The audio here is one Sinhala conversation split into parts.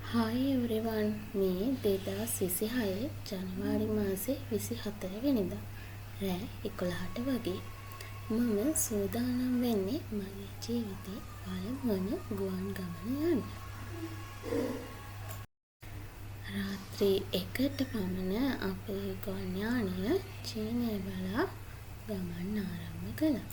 හායි එවරිවන් මේ 2026 ජනවාරි මාසේ 24 වෙනිදා රෑ 11ට වගේ මම සූදානම් වෙන්නේ මගේ ජීවිතේ පළමුවන ගුවන් ගමන යන්න. රාත්‍රී 1ට පමණ අපේ ගුවන් යානය චීනය බලා ගමන් ආරම්භ කළා.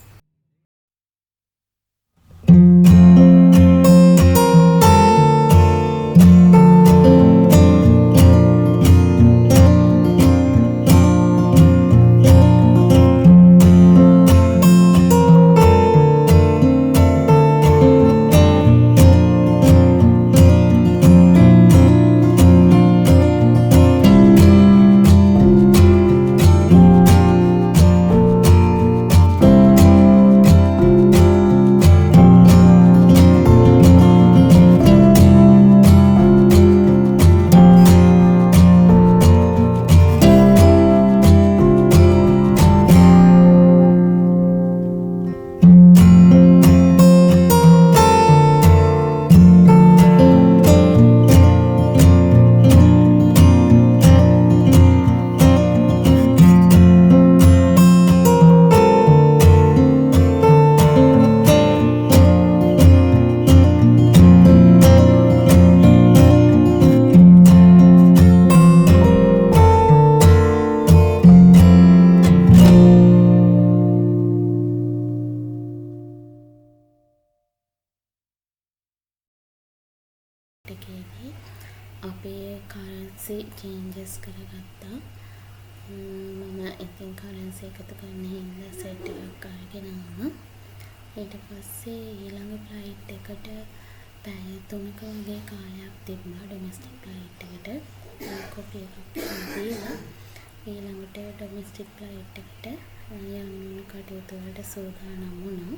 එකේදී අපේ කරන්සි චේන්ජස් කරගත්තා. මම ඉතින් කරන්සි එකතු කරන්න හින්දා සෙට් එකක් අරගෙන ආවා. ඊට පස්සේ ඊළඟ ෆ්ලයිට් එකට පැය 3ක වගේ කාලයක් තිබ්බා ඩොමෙස්ටික් ෆ්ලයිට් එකට. කොපි එකක් දීලා ඊළඟට ඩොමෙස්ටික් ෆ්ලයිට් එකට යන්න කටයුතු වලට සූදානම් වුණා.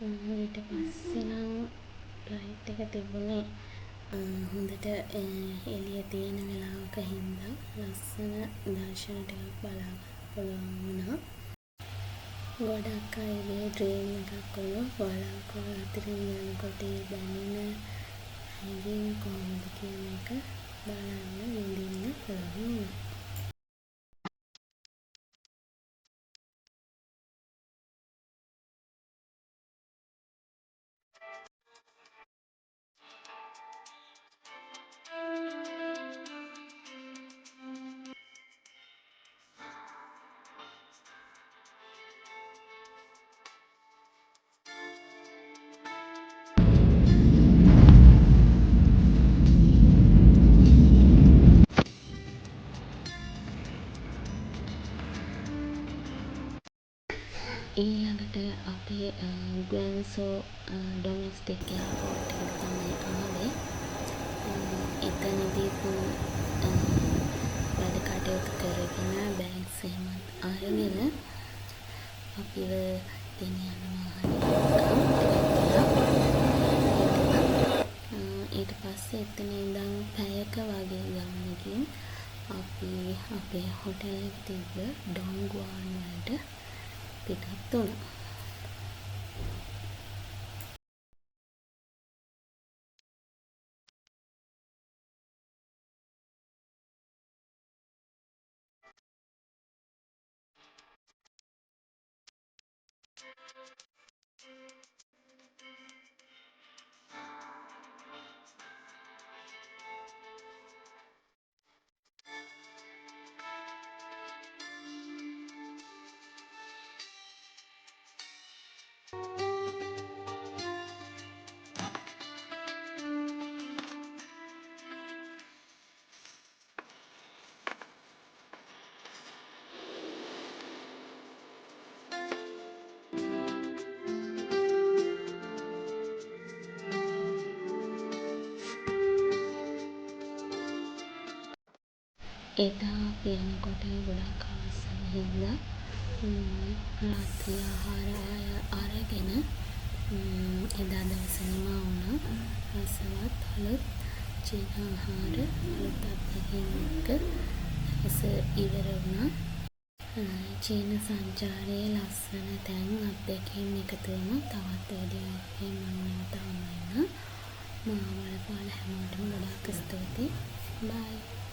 ඊට පස්සේ නම් ෆ්ලයිට් එක තිබුණේ හොඳට එළිය තියෙන වෙලාවක හින්දා ලස්සන දර්ශන ටිකක් බලා ගන්න පුළුවන් වුණා. ගොඩක් අයගේ ඩ්‍රීම් එකක් වුණා වලාකුළු අතරින් යනකොට දැනෙන හැඟීම් කොහොමද කියන එක බලන්න විඳින්න පුළුවන් වුණා. ඊළඟට අපේ ග්වැන්සෝ ඩොමෙස්ටික් එයාපෝට් එකට තමයි ආවේ. එතනදීත් වැඩ කටයුතු කරගෙන බෑග්ස් එහෙමත් අරගෙන අපිව ගෙනියන ඊට පස්සේ එතන ඉඳන් පැයක වගේ ගමනකින් අපි අපේ හොටෙල් එක තිබ්බ ඩොන්ගුවාන් වලට පිටත් වුණා. එදා අපි යනකොට ගොඩක් ආසයි හින්දා රාත්‍රී ආහාර අරගෙන එදා දවස නිමා වුණා. රසවත් අලුත් චීන ආහාර අලුත් අත්දැකීම් එක්ක දවස ඉවර වුණා. චීන සංචාරයේ ලස්සන තැන් අත්දැකීම් එකතු වෙමු. තවත් වීඩියෝ එකකින් මම නැවත හමු වෙනවා. මාව බලපු හැමෝටම ගොඩාක් ස්තුතියි. බයි.